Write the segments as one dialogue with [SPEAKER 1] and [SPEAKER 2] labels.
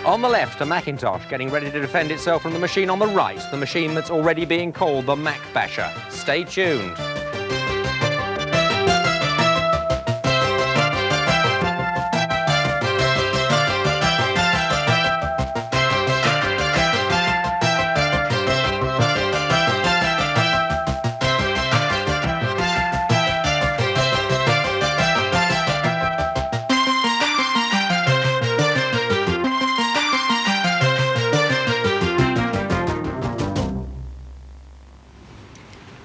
[SPEAKER 1] On the left, a Macintosh getting ready to defend itself from the machine on the right, the machine that's already being called the Mac Basher. Stay tuned.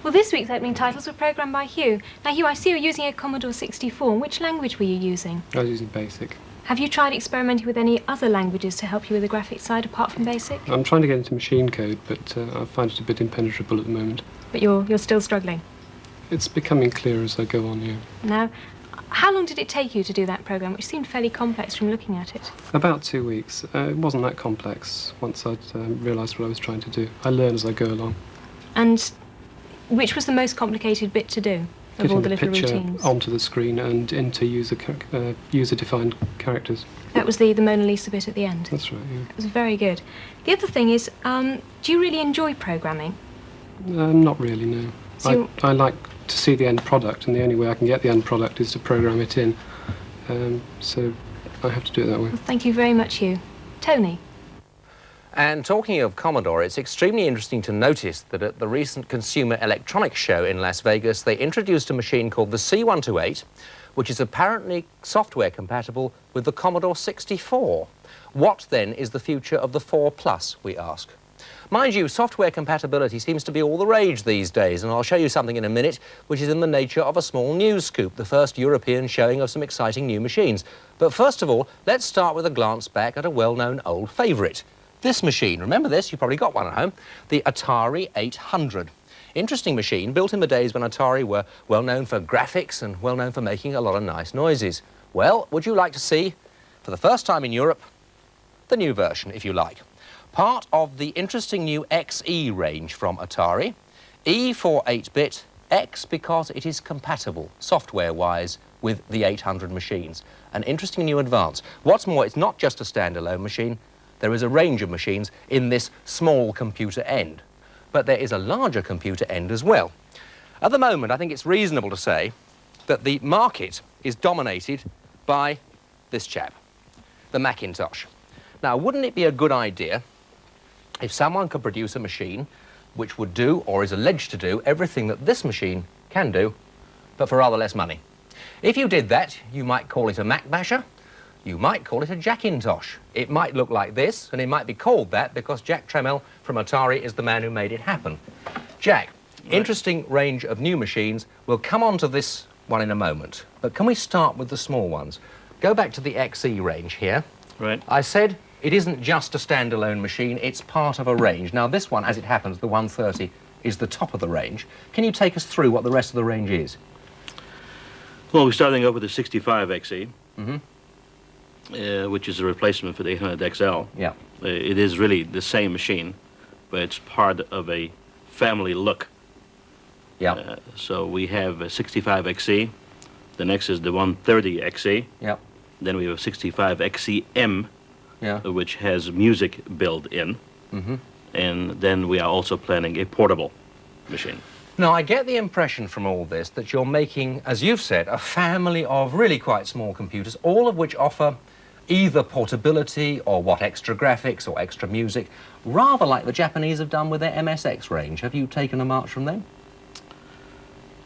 [SPEAKER 2] Well, this week's opening titles were programmed by Hugh. Now, Hugh, I see you're using a Commodore 64. Which language were you using?
[SPEAKER 3] I was using BASIC.
[SPEAKER 2] Have you tried experimenting with any other languages to help you with the graphics side apart from BASIC?
[SPEAKER 3] I'm trying to get into machine code, but I find it a bit impenetrable at the moment.
[SPEAKER 2] But you're still struggling?
[SPEAKER 3] It's becoming clearer as I go on, yeah.
[SPEAKER 2] Now, how long did it take you to do that program, which seemed fairly complex from looking at it?
[SPEAKER 3] About 2 weeks. It wasn't that complex once I'd realised what I was trying to do. I learn as I go along.
[SPEAKER 2] And which was the most complicated bit to do of all the little
[SPEAKER 3] Getting the picture
[SPEAKER 2] routines?
[SPEAKER 3] onto the screen and into user-defined characters.
[SPEAKER 2] That was the Mona Lisa bit at the end?
[SPEAKER 3] That's right, yeah.
[SPEAKER 2] It was very good. The other thing is, do you really enjoy programming?
[SPEAKER 3] Not really, no.
[SPEAKER 2] So
[SPEAKER 3] I like to see the end product, and the only way I can get the end product is to program it in. So I have to do it that way.
[SPEAKER 2] Well, thank you very much, Hugh. Tony?
[SPEAKER 1] And talking of Commodore, it's extremely interesting to notice that at the recent Consumer Electronics Show in Las Vegas, they introduced a machine called the C128, which is apparently software compatible with the Commodore 64. What, then, is the future of the 4 Plus, we ask? Mind you, software compatibility seems to be all the rage these days, and I'll show you something in a minute which is in the nature of a small news scoop, the first European showing of some exciting new machines. But first of all, let's start with a glance back at a well-known old favourite. This machine, remember this, you've probably got one at home, the Atari 800. Interesting machine, built in the days when Atari were well known for graphics and well known for making a lot of nice noises. Well, would you like to see, for the first time in Europe, the new version, if you like? Part of the interesting new XE range from Atari. E for 8-bit, X because it is compatible, software-wise, with the 800 machines. An interesting new advance. What's more, it's not just a standalone machine. There is a range of machines in this small computer end. But there is a larger computer end as well. At the moment, I think it's reasonable to say that the market is dominated by this chap, the Macintosh. Now, wouldn't it be a good idea if someone could produce a machine which would do, or is alleged to do, everything that this machine can do, but for rather less money? If you did that, you might call it a Mac Basher. You might call it a Jackintosh. It might look like this, and it might be called that because Jack Tramiel from Atari is the man who made it happen. Jack, right. Interesting range of new machines. We'll come on to this one in a moment. But can we start with the small ones? Go back to the XE range here.
[SPEAKER 4] Right.
[SPEAKER 1] I said it isn't just a standalone machine, it's part of a range. Now, this one, as it happens, the 130, is the top of the range. Can you take us through what the rest of the range is?
[SPEAKER 4] Well, we're starting off with the 65 XE.
[SPEAKER 1] Mm-hmm.
[SPEAKER 4] Which is a replacement for the 800 XL.
[SPEAKER 1] Yeah.
[SPEAKER 4] It is really the same machine, but it's part of a family look.
[SPEAKER 1] Yeah.
[SPEAKER 4] So we have a 65 XE. The next is the 130 XE.
[SPEAKER 1] Yeah.
[SPEAKER 4] Then we have a 65 XEM,
[SPEAKER 1] yeah.
[SPEAKER 4] Which has music built in.
[SPEAKER 1] Mm-hmm.
[SPEAKER 4] And then we are also planning a portable machine.
[SPEAKER 1] Now, I get the impression from all this that you're making, as you've said, a family of really quite small computers, all of which offer either portability or what, extra graphics or extra music, rather like the Japanese have done with their MSX range. Have you taken a march from them?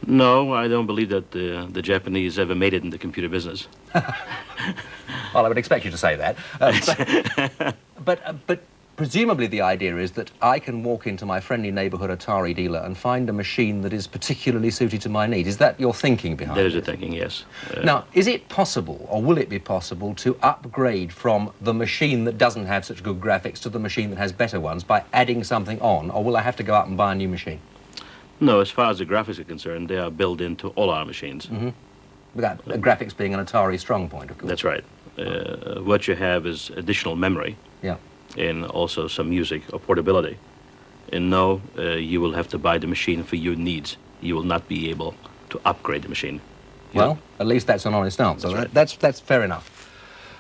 [SPEAKER 4] No, I don't believe that the Japanese ever made it in the computer business.
[SPEAKER 1] Well, I would expect you to say that. But presumably the idea is that I can walk into my friendly neighbourhood Atari dealer and find a machine that is particularly suited to my need. Is that your thinking behind it?
[SPEAKER 4] That is the thinking, yes.
[SPEAKER 1] Now, is it possible, or will it be possible, to upgrade from the machine that doesn't have such good graphics to the machine that has better ones by adding something on, or will I have to go out and buy a new machine?
[SPEAKER 4] No, as far as the graphics are concerned, they are built into all our machines.
[SPEAKER 1] Mm-hmm. Without graphics being an Atari strong point, of course.
[SPEAKER 4] That's right. What you have is additional memory.
[SPEAKER 1] Yeah.
[SPEAKER 4] And also some music or portability. And no, you will have to buy the machine for your needs. You will not be able to upgrade the machine.
[SPEAKER 1] Well, at least that's an honest answer.
[SPEAKER 4] That's right.
[SPEAKER 1] That's fair enough.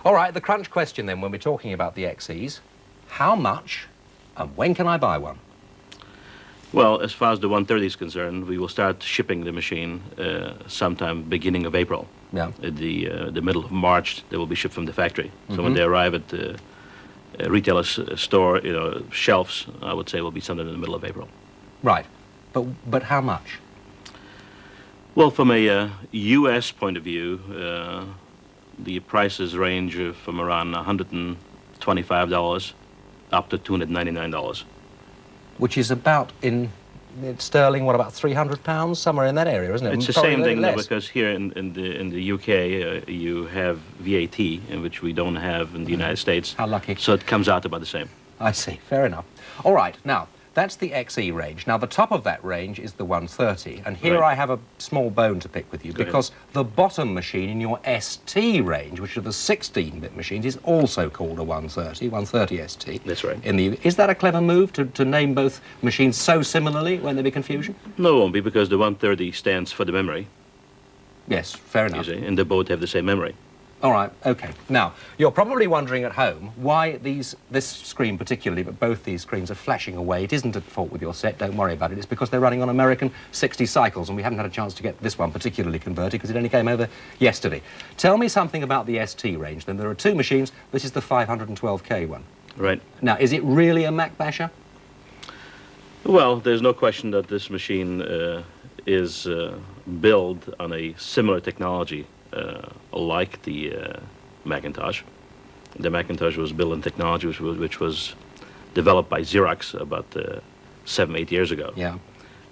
[SPEAKER 1] All right, the crunch question then, when we're talking about the XEs, how much and when can I buy one?
[SPEAKER 4] Well, as far as the 130 is concerned, we will start shipping the machine sometime beginning of April.
[SPEAKER 1] Yeah.
[SPEAKER 4] At the middle of March, they will be shipped from the factory. So when they arrive at the retailer's store, shelves, I would say will be sometime in the middle of April.
[SPEAKER 1] Right, but how much?
[SPEAKER 4] Well, from a U.S. point of view, the prices range from around $125 up to $299.
[SPEAKER 1] Which is about, in sterling, what, about £300, somewhere in that area, isn't it?
[SPEAKER 4] It's the
[SPEAKER 1] Probably
[SPEAKER 4] same
[SPEAKER 1] a little
[SPEAKER 4] thing, though,
[SPEAKER 1] less.
[SPEAKER 4] because here in the UK, you have VAT, in which we don't have in the United States.
[SPEAKER 1] How lucky.
[SPEAKER 4] So it comes out about the same.
[SPEAKER 1] I see, fair enough. All right, now, that's the XE range. Now, the top of that range is the 130, and here
[SPEAKER 4] Right.
[SPEAKER 1] I have a small bone to pick with you,
[SPEAKER 4] Go
[SPEAKER 1] because the bottom machine in your ST range, which are the 16-bit machines, is also called a 130 ST.
[SPEAKER 4] That's right.
[SPEAKER 1] Is that a clever move, to name both machines so similarly? Won't there be confusion?
[SPEAKER 4] No, it won't be, because the 130 stands for the memory,
[SPEAKER 1] Yes, fair
[SPEAKER 4] you
[SPEAKER 1] enough.
[SPEAKER 4] see, and they both have the same memory.
[SPEAKER 1] All right, okay. Now, you're probably wondering at home why this screen particularly, but both these screens are flashing away. It isn't at fault with your set, don't worry about it. It's because they're running on American 60 cycles, and we haven't had a chance to get this one particularly converted because it only came over yesterday. Tell me something about the ST range, then. There are two machines. This is the 512K one.
[SPEAKER 4] Right.
[SPEAKER 1] Now, is it really a Mac basher?
[SPEAKER 4] Well, there's no question that this machine is built on a similar technology like the Macintosh. The Macintosh was built on technology which was developed by Xerox about 7-8 years ago.
[SPEAKER 1] Yeah.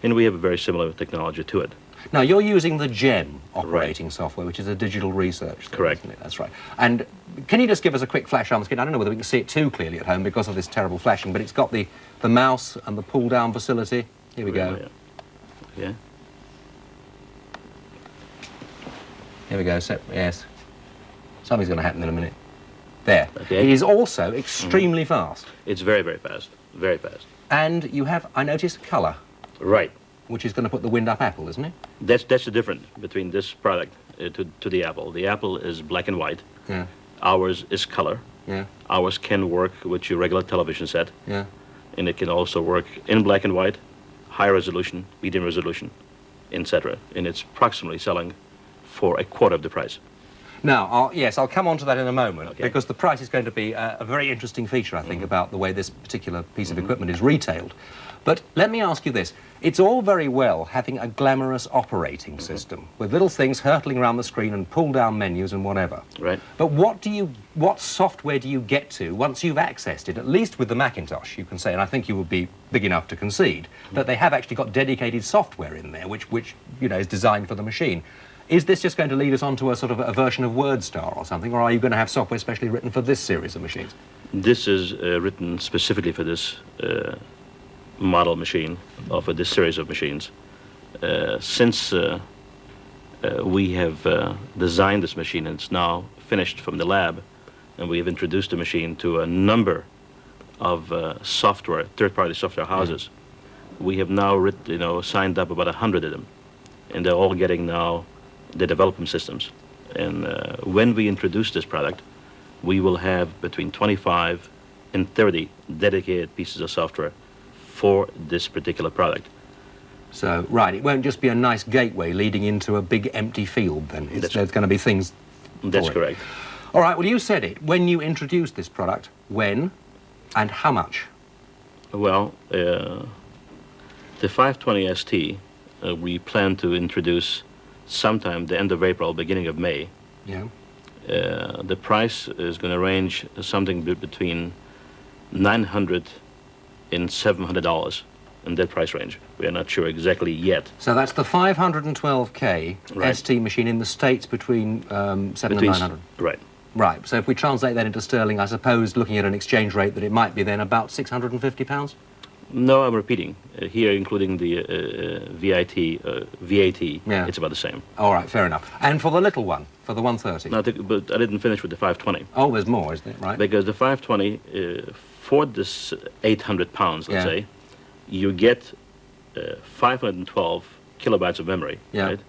[SPEAKER 4] And we have a very similar technology to it.
[SPEAKER 1] Now, you're using the GEM operating software, which is a digital research thing,
[SPEAKER 4] Correct.
[SPEAKER 1] isn't it? That's right. And can you just give us a quick flash on the screen? I don't know whether we can see it too clearly at home because of this terrible flashing, but it's got the mouse and the pull-down facility. Here we go.
[SPEAKER 4] Yeah.
[SPEAKER 1] Here we go. Yes. Something's going to happen in a minute. There.
[SPEAKER 4] Okay.
[SPEAKER 1] It is also extremely fast.
[SPEAKER 4] It's very, very fast. Very fast.
[SPEAKER 1] And you have, I noticed, colour,
[SPEAKER 4] Right.
[SPEAKER 1] which is going to put the wind up Apple, isn't it?
[SPEAKER 4] That's the difference between this product to the Apple. The Apple is black and white.
[SPEAKER 1] Yeah.
[SPEAKER 4] Ours is color.
[SPEAKER 1] Yeah.
[SPEAKER 4] Ours can work with your regular television set.
[SPEAKER 1] Yeah.
[SPEAKER 4] And it can also work in black and white, high resolution, medium resolution, etc. And it's approximately selling for a quarter of the price.
[SPEAKER 1] Now, I'll come on to that in a moment,
[SPEAKER 4] Okay.
[SPEAKER 1] because the price is going to be a very interesting feature, I think, about the way this particular piece of equipment is retailed. But let me ask you this. It's all very well having a glamorous operating system, with little things hurtling around the screen and pull-down menus and whatever.
[SPEAKER 4] Right.
[SPEAKER 1] But what software do you get to once you've accessed it? At least with the Macintosh, you can say, and I think you would be big enough to concede, that they have actually got dedicated software in there, which is designed for the machine. Is this just going to lead us on to a sort of a version of WordStar or something, or are you going to have software specially written for this series of machines?
[SPEAKER 4] This is written specifically for this model machine, or for this series of machines. Since we have designed this machine and it's now finished from the lab, and we have introduced the machine to a number of software, third-party software houses, we have now signed up about 100 of them, and they're all getting now the development systems. And when we introduce this product, we will have between 25 and 30 dedicated pieces of software for this particular product.
[SPEAKER 1] So, right, it won't just be a nice gateway leading into a big empty field, then.
[SPEAKER 4] That's
[SPEAKER 1] There's going to be things
[SPEAKER 4] That's
[SPEAKER 1] for it.
[SPEAKER 4] correct.
[SPEAKER 1] All right, well, you said it. When you introduced this product, when and how much?
[SPEAKER 4] Well, the 520 ST, we plan to introduce sometime the end of April, beginning of May.
[SPEAKER 1] Yeah.
[SPEAKER 4] The price is going to range something between $900 and $700 in that price range. We are not sure exactly yet.
[SPEAKER 1] So that's the 512K
[SPEAKER 4] Right.
[SPEAKER 1] ST machine in the States between 7
[SPEAKER 4] Between
[SPEAKER 1] and 900.
[SPEAKER 4] Right.
[SPEAKER 1] Right, so if we translate that into sterling, I suppose, looking at an exchange rate, that it might be then about £650?
[SPEAKER 4] No, I'm repeating. Here, including the VAT,
[SPEAKER 1] Yeah.
[SPEAKER 4] it's about the same.
[SPEAKER 1] All right, fair enough. And for the little one, for the 130?
[SPEAKER 4] Now, but I didn't finish with the 520.
[SPEAKER 1] Oh, there's more, isn't it? Right.
[SPEAKER 4] Because the 520, for this 800 pounds, let's
[SPEAKER 1] Yeah.
[SPEAKER 4] say, you get 512 kilobytes of memory,
[SPEAKER 1] Yeah.
[SPEAKER 4] right?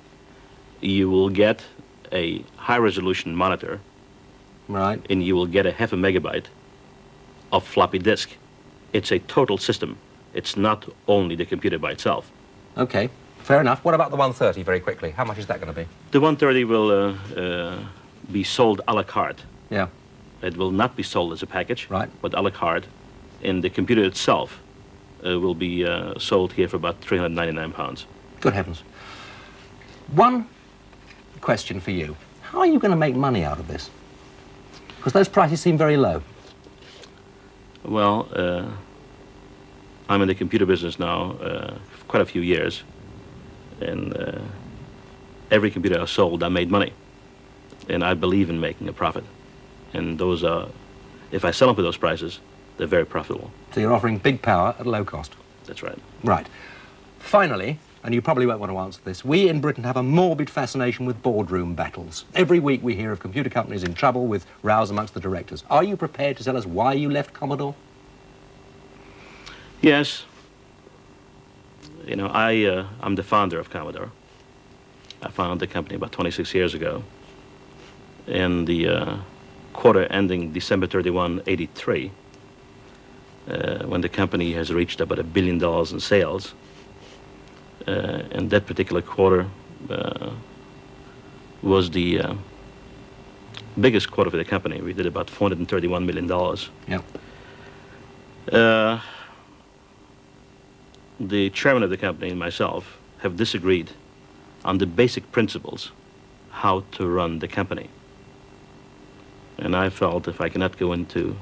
[SPEAKER 4] You will get a high-resolution monitor,
[SPEAKER 1] Right.
[SPEAKER 4] and you will get a half a megabyte of floppy disk. It's a total system. It's not only the computer by itself.
[SPEAKER 1] Okay, fair enough. What about the 130, very quickly? How much is that going to be?
[SPEAKER 4] The 130 will be sold a la carte.
[SPEAKER 1] Yeah.
[SPEAKER 4] It will not be sold as a package,
[SPEAKER 1] Right.
[SPEAKER 4] but a la carte. And the computer itself will be sold here for about £399.
[SPEAKER 1] Good heavens. One question for you. How are you going to make money out of this? Because those prices seem very low.
[SPEAKER 4] Well, I'm in the computer business now for quite a few years, and every computer I sold, I made money, and I believe in making a profit. And those are, if I sell them for those prices, they're very profitable.
[SPEAKER 1] So you're offering big power at low cost.
[SPEAKER 4] That's right.
[SPEAKER 1] Right. Finally, and you probably won't want to answer this, we in Britain have a morbid fascination with boardroom battles. Every week we hear of computer companies in trouble with rows amongst the directors. Are you prepared to tell us why you left Commodore?
[SPEAKER 4] Yes. You know, I'm the founder of Commodore. I founded the company about 26 years ago. In the quarter ending December 31, 83, when the company has reached about $1 billion in sales, and that particular quarter was the biggest quarter for the company. We did about $431 million.
[SPEAKER 1] Yeah.
[SPEAKER 4] The chairman of the company and myself have disagreed on the basic principles how to run the company. And I felt if I cannot go into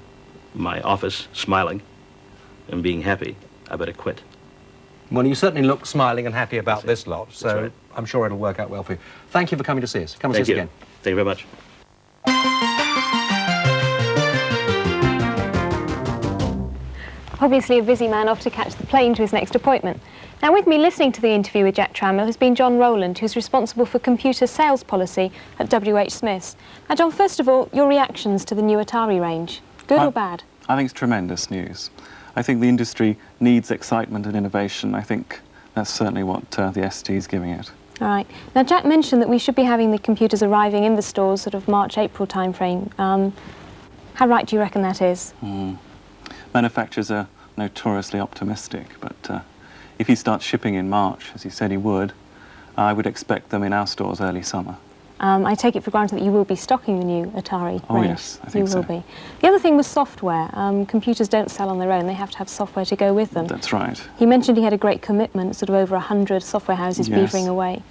[SPEAKER 4] my office smiling and being happy, I better quit.
[SPEAKER 1] Well, you certainly look smiling and happy about this lot, so
[SPEAKER 4] That's right.
[SPEAKER 1] I'm sure it'll work out well for you. Thank you for coming to see us. Come and see us again.
[SPEAKER 4] Thank you very much.
[SPEAKER 2] Obviously a busy man off to catch the plane to his next appointment. Now with me listening to the interview with Jack Trammell has been John Rowland, who's responsible for computer sales policy at WH Smiths. Now John, first of all, your reactions to the new Atari range, good or bad?
[SPEAKER 5] I think it's tremendous news. I think the industry needs excitement and innovation. I think that's certainly what the ST is giving it.
[SPEAKER 2] All right. Now Jack mentioned that we should be having the computers arriving in the stores sort of March, April timeframe. How right do you reckon that is?
[SPEAKER 5] Manufacturers are notoriously optimistic, but if he starts shipping in March, as he said he would, I would expect them in our stores early summer.
[SPEAKER 2] I take it for granted that you will be stocking the new Atari
[SPEAKER 5] Oh,
[SPEAKER 2] range.
[SPEAKER 5] yes, I think
[SPEAKER 2] you
[SPEAKER 5] so.
[SPEAKER 2] will be. The other thing was software. Computers don't sell on their own, they have to have software to go with them.
[SPEAKER 5] That's right.
[SPEAKER 2] He mentioned he had a great commitment, sort of over 100 software houses
[SPEAKER 5] Yes.
[SPEAKER 2] beavering away.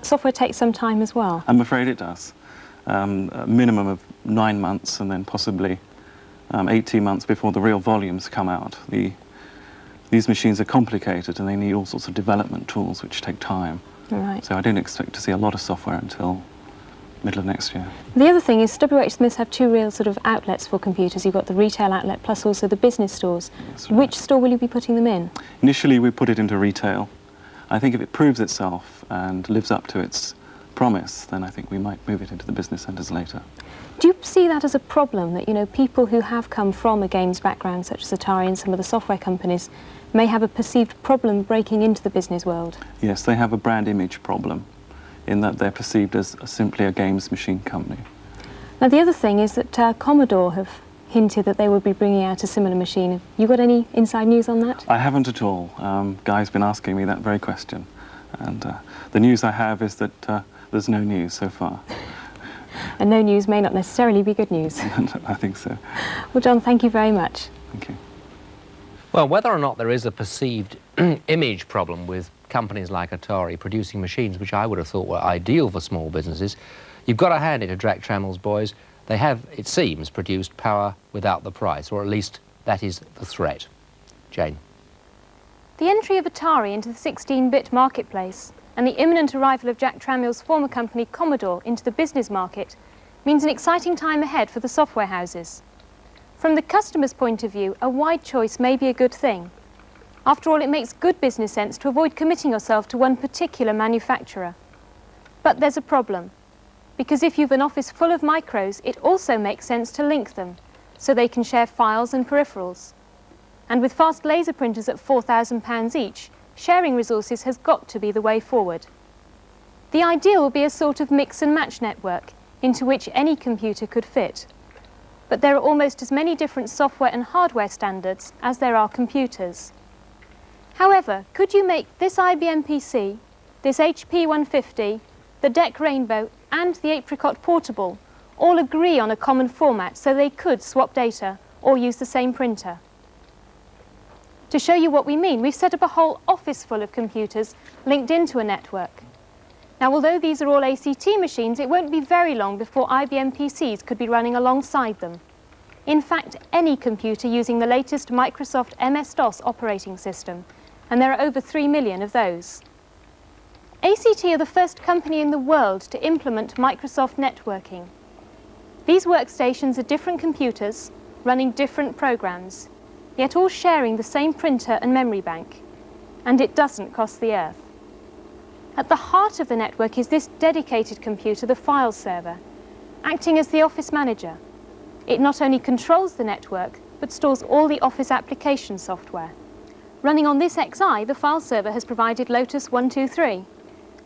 [SPEAKER 2] Software takes some time as well.
[SPEAKER 5] I'm afraid it does. A minimum of 9 months and then possibly 18 months before the real volumes come out. These machines are complicated and they need all sorts of development tools which take time.
[SPEAKER 2] Right.
[SPEAKER 5] So I don't expect to see a lot of software until middle of next year.
[SPEAKER 2] The other thing is WH Smiths have two real sort of outlets for computers. You've got the retail outlet plus also the business stores.
[SPEAKER 5] That's right.
[SPEAKER 2] Which store will you be putting them in?
[SPEAKER 5] Initially we put it into retail. I think if it proves itself and lives up to its promise, then I think we might move it into the business centres later.
[SPEAKER 2] Do you see that as a problem, that, you know, people who have come from a games background, such as Atari and some of the software companies, may have a perceived problem breaking into the business world?
[SPEAKER 5] Yes, they have a brand image problem in that they're perceived as simply a games machine company.
[SPEAKER 2] Now, the other thing is that Commodore have hinted that they will be bringing out a similar machine. Have you got any inside news on that?
[SPEAKER 5] I haven't at all. Guy's been asking me that very question. And the news I have is that there's no news so far.
[SPEAKER 2] And no news may not necessarily be good news.
[SPEAKER 5] I think so.
[SPEAKER 2] Well, John, thank you very much.
[SPEAKER 5] Thank you.
[SPEAKER 1] Well, whether or not there is a perceived image problem with companies like Atari producing machines which I would have thought were ideal for small businesses, you've got to hand it to Jack Trammell's boys. They have, it seems, produced power without the price, or at least that is the threat. Jane.
[SPEAKER 2] The entry of Atari into the 16-bit marketplace and the imminent arrival of Jack Trammell's former company Commodore into the business market means an exciting time ahead for the software houses. From the customer's point of view, a wide choice may be a good thing. After all, it makes good business sense to avoid committing yourself to one particular manufacturer. But there's a problem, because if you've an office full of micros, it also makes sense to link them, so they can share files and peripherals. And with fast laser printers at £4,000 each, sharing resources has got to be the way forward. The ideal will be a sort of mix and match network, into which any computer could fit. But there are almost as many different software and hardware standards as there are computers. However, could you make this IBM PC, this HP 150, the DEC Rainbow and the Apricot Portable all agree on a common format so they could swap data or use the same printer? To show you what we mean, we've set up a whole office full of computers linked into a network. Now, although these are all ACT machines, it won't be very long before IBM PCs could be running alongside them. In fact, any computer using the latest Microsoft MS-DOS operating system, and there are over 3 million of those. ACT are the first company in the world to implement Microsoft networking. These workstations are different computers running different programs, yet all sharing the same printer and memory bank, and it doesn't cost the earth. At the heart of the network is this dedicated computer, the file server, acting as the office manager. It not only controls the network, but stores all the Office application software. Running on this Xi, the file server has provided Lotus 123.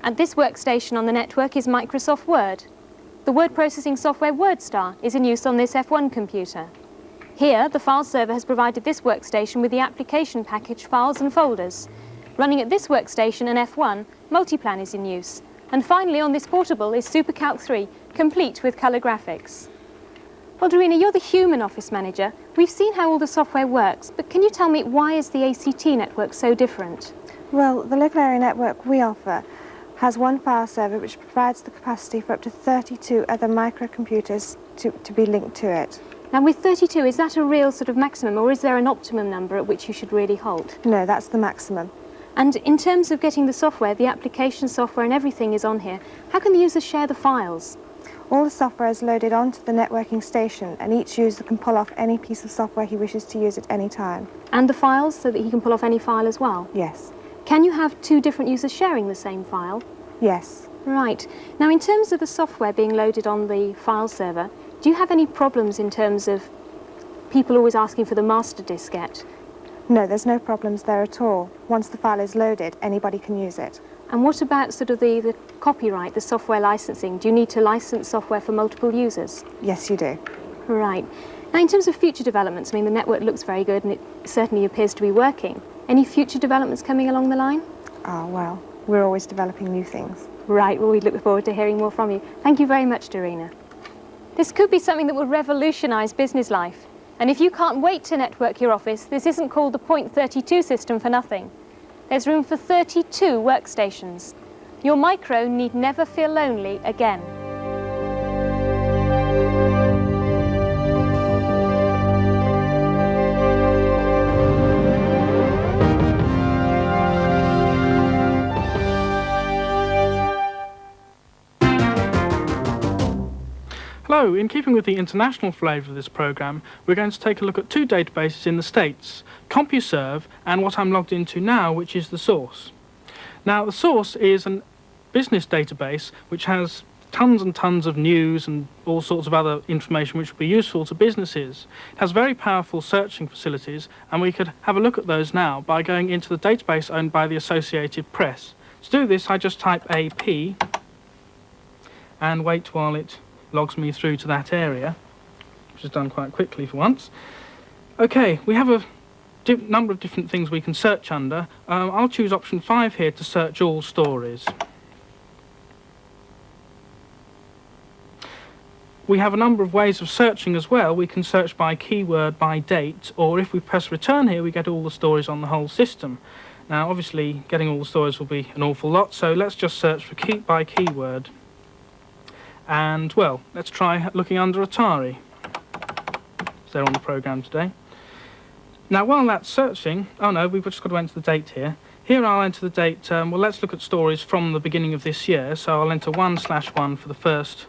[SPEAKER 2] And this workstation on the network is Microsoft Word. The word processing software WordStar is in use on this F1 computer. Here, the file server has provided this workstation with the application package files and folders. Running at this workstation, an F1, Multiplan is in use. And finally, on this portable is SuperCalc 3, complete with colour graphics. Well, Dorina, you're the human office manager. We've seen how all the software works, but can you tell me why is the ACT network so different?
[SPEAKER 6] Well, the local area network we offer has one file server which provides the capacity for up to 32 other microcomputers to be linked to it.
[SPEAKER 2] Now, with 32, is that a real sort of maximum, or is there an optimum number at which you should really halt?
[SPEAKER 6] No, that's the maximum.
[SPEAKER 2] And in terms of getting the software, the application software and everything is on here, how can the user share the files?
[SPEAKER 6] All the software is loaded onto the networking station, and each user can pull off any piece of software he wishes to use at any time.
[SPEAKER 2] And the files, so that he can pull off any file as well?
[SPEAKER 6] Yes.
[SPEAKER 2] Can you have two different users sharing the same file?
[SPEAKER 6] Yes.
[SPEAKER 2] Right. Now, in terms of the software being loaded on the file server, do you have any problems in terms of people always asking for the master diskette?
[SPEAKER 6] No, there's no problems there at all. Once the file is loaded, anybody can use it.
[SPEAKER 2] And what about sort of the copyright, the software licensing? Do you need to license software for multiple users?
[SPEAKER 6] Yes, you do.
[SPEAKER 2] Right. Now, in terms of future developments, I mean, the network looks very good and it certainly appears to be working. Any future developments coming along the line?
[SPEAKER 6] Ah, well, we're always developing new things.
[SPEAKER 2] Right. Well, we look forward to hearing more from you. Thank you very much, Dorina. This could be something that will revolutionise business life. And if you can't wait to network your office, this isn't called the Point 32 system for nothing. There's room for 32 workstations. Your micro need never feel lonely again.
[SPEAKER 7] Hello, in keeping with the international flavour of this programme, we're going to take a look at two databases in the States, CompuServe and what I'm logged into now, which is The Source. Now, The Source is a business database which has tons and tons of news and all sorts of other information which will be useful to businesses. It has very powerful searching facilities, and we could have a look at those now by going into the database owned by the Associated Press. To do this, I just type AP and wait while it logs me through to that area, which is done quite quickly for once. Okay, we have a number of different things we can search under. I'll choose option 5 here to search all stories. We have a number of ways of searching as well. We can search by keyword, by date, or if we press return here, we get all the stories on the whole system. Now, obviously, getting all the stories will be an awful lot, so let's just search for by keyword. And, well, let's try looking under Atari. They're on the programme today. Now, while that's searching, oh no, we've just got to enter the date here. Here I'll enter the date, well, let's look at stories from the beginning of this year. So I'll enter 1/1 for the 1st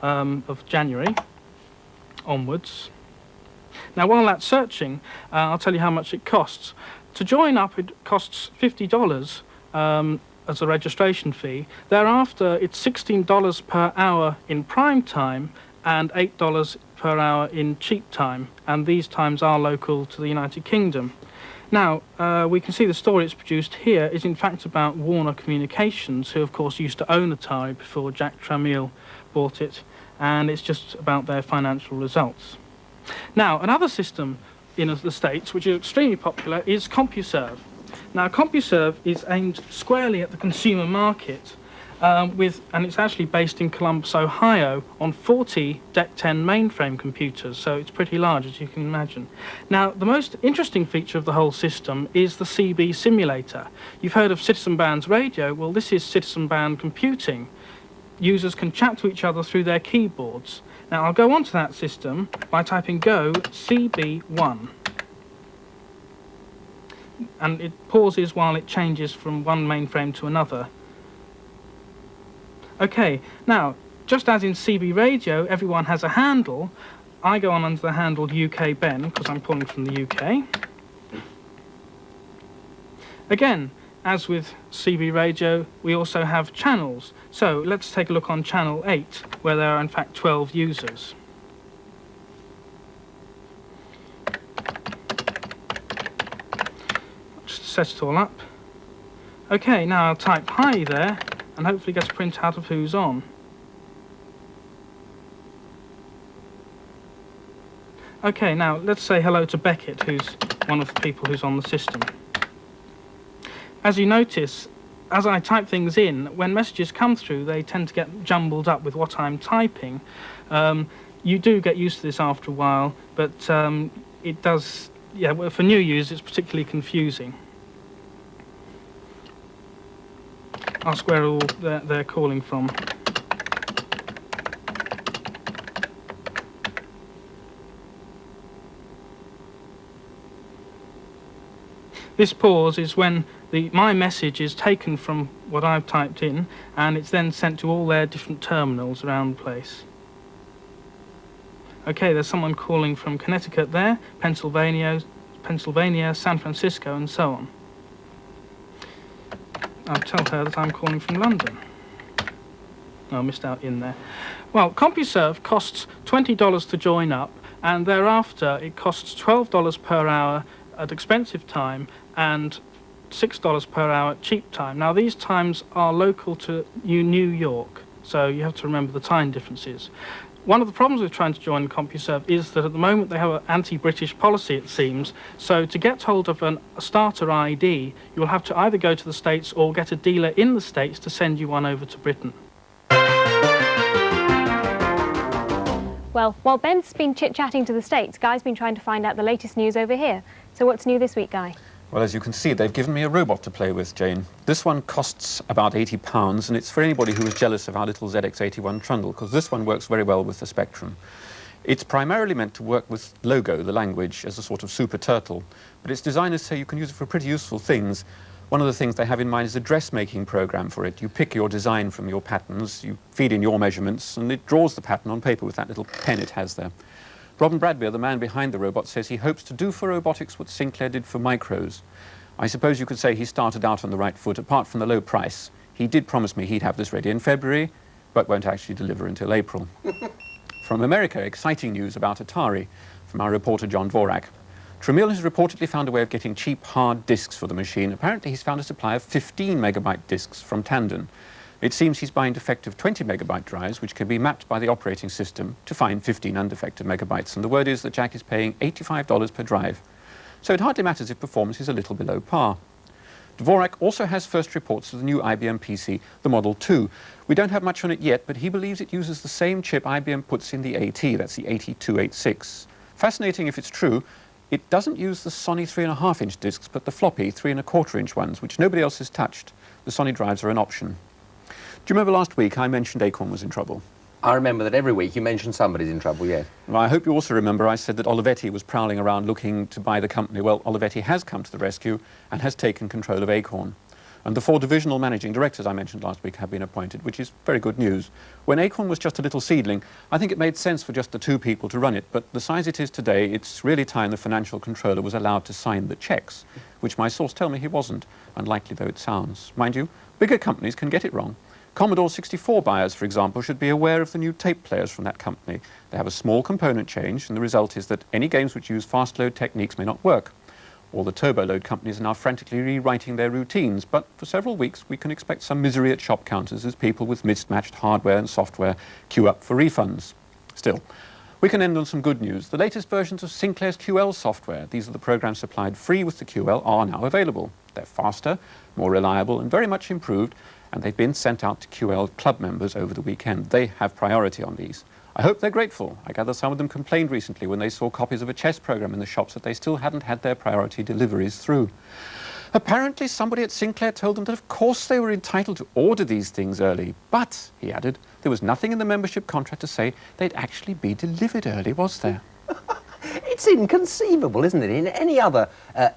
[SPEAKER 7] of January onwards. Now, while that's searching, I'll tell you how much it costs. To join up, it costs $50. As a registration fee. Thereafter, it's $16 per hour in prime time and $8 per hour in cheap time, and these times are local to the United Kingdom. Now, we can see the story it's produced here is in fact about Warner Communications, who of course used to own Atari before Jack Tramiel bought it and it's just about their financial results. Now, another system in the States, which is extremely popular, is CompuServe. Now, CompuServe is aimed squarely at the consumer market, and it's actually based in Columbus, Ohio, on 40 DEC 10 mainframe computers, so it's pretty large, as you can imagine. Now, the most interesting feature of the whole system is the CB simulator. You've heard of citizen bands radio. Well, this is citizen band computing. Users can chat to each other through their keyboards. Now, I'll go onto that system by typing Go CB1. And it pauses while it changes from one mainframe to another. Okay, now, just as in CB radio, everyone has a handle, I go on under the handle UK Ben, because I'm calling from the UK. Again, as with CB radio, we also have channels. So let's take a look on channel 8, where there are in fact 12 users. Just set it all up. Okay, now I'll type hi there, and hopefully get a print out of who's on. Okay, now let's say hello to Beckett, who's one of the people who's on the system. As you notice, as I type things in, when messages come through, they tend to get jumbled up with what I'm typing. You do get used to this after a while, but it does, yeah, well, for new users, it's particularly confusing. Ask where all they're calling from. This pause is when my message is taken from what I've typed in, and it's then sent to all their different terminals around the place. Okay, there's someone calling from Connecticut there, Pennsylvania, San Francisco, and so on. I'll tell her that I'm calling from London. Oh, I missed out in there. Well, CompuServe costs $20 to join up, and thereafter it costs $12 per hour at expensive time and $6 per hour at cheap time. Now, these times are local to New York, so you have to remember the time differences. One of the problems with trying to join CompuServe is that at the moment they have an anti-British policy, it seems. So to get hold of a starter ID, you'll have to either go to the States or get a dealer in the States to send you one over to Britain.
[SPEAKER 2] Well, while Ben's been chit-chatting to the States, Guy's been trying to find out the latest news over here. So what's new this week, Guy?
[SPEAKER 8] Well, as you can see, they've given me a robot to play with, Jane. This one costs about £80, and it's for anybody who is jealous of our little ZX81 trundle, because this one works very well with the Spectrum. It's primarily meant to work with Logo, the language, as a sort of super turtle, but its designers say you can use it for pretty useful things. One of the things they have in mind is a dressmaking program for it. You pick your design from your patterns, you feed in your measurements, and it draws the pattern on paper with that little pen it has there. Robin Bradbeer, the man behind the robot, says he hopes to do for robotics what Sinclair did for micros. I suppose you could say he started out on the right foot, apart from the low price. He did promise me he'd have this ready in February, but won't actually deliver until April. From America, exciting news about Atari, from our reporter John Dvorak. Tramiel has reportedly found a way of getting cheap hard disks for the machine. Apparently he's found a supply of 15 megabyte disks from Tandon. It seems he's buying defective 20 megabyte drives, which can be mapped by the operating system to find 15 undefective megabytes. And the word is that Jack is paying $85 per drive. So it hardly matters if performance is a little below par. Dvorak also has first reports of the new IBM PC, the Model 2. We don't have much on it yet, but he believes it uses the same chip IBM puts in the AT, that's the AT286. Fascinating if it's true, it doesn't use the Sony 3.5-inch discs, but the floppy 3.25-inch ones, which nobody else has touched. The Sony drives are an option. Do you remember last week I mentioned Acorn was in trouble?
[SPEAKER 1] I remember that every week you mentioned somebody's in trouble, yes.
[SPEAKER 8] Well, I hope you also remember I said that Olivetti was prowling around looking to buy the company. Well, Olivetti has come to the rescue and has taken control of Acorn. And the 4 divisional managing directors I mentioned last week have been appointed, which is very good news. When Acorn was just a little seedling, I think it made sense for just the 2 people to run it. But the size it is today, it's really time the financial controller was allowed to sign the checks, which my source tell me he wasn't, unlikely though it sounds. Mind you, bigger companies can get it wrong. Commodore 64 buyers, for example, should be aware of the new tape players from that company. They have a small component change, and the result is that any games which use fast load techniques may not work. All the turbo load companies are now frantically rewriting their routines, but for several weeks we can expect some misery at shop counters as people with mismatched hardware and software queue up for refunds. Still, we can end on some good news. The latest versions of Sinclair's QL software, these are the programs supplied free with the QL, are now available. They're faster, more reliable and very much improved, and they've been sent out to QL club members over the weekend. They have priority on these. I hope they're grateful. I gather some of them complained recently when they saw copies of a chess program in the shops that they still hadn't had their priority deliveries through. Apparently somebody at Sinclair told them that of course they were entitled to order these things early, but, he added, there was nothing in the membership contract to say they'd actually be delivered early, was there?
[SPEAKER 1] It's inconceivable, isn't it? In any other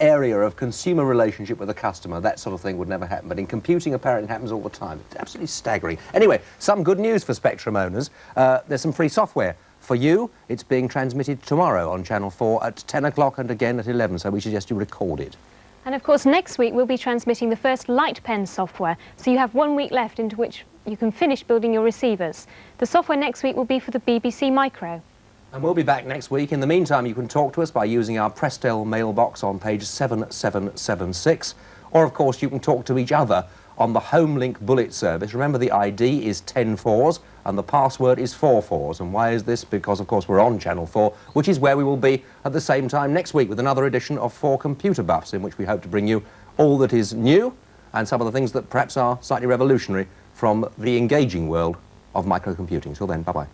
[SPEAKER 1] area of consumer relationship with a customer, that sort of thing would never happen. But in computing, apparently, it happens all the time. It's absolutely staggering. Anyway, some good news for Spectrum owners. There's some free software. For you, it's being transmitted tomorrow on Channel 4 at 10 o'clock and again at 11, so we suggest you record it.
[SPEAKER 2] And of course, next week we'll be transmitting the first Light Pen software, so you have 1 week left into which you can finish building your receivers. The software next week will be for the BBC Micro.
[SPEAKER 1] And we'll be back next week. In the meantime, you can talk to us by using our Prestel mailbox on page 7776. Or, of course, you can talk to each other on the HomeLink Bullet service. Remember, the ID is 10-4s and the password is 4-4s. And why is this? Because, of course, we're on Channel 4, which is where we will be at the same time next week with another edition of 4 Computer Buffs, in which we hope to bring you all that is new and some of the things that perhaps are slightly revolutionary from the engaging world of microcomputing. Till then, bye-bye.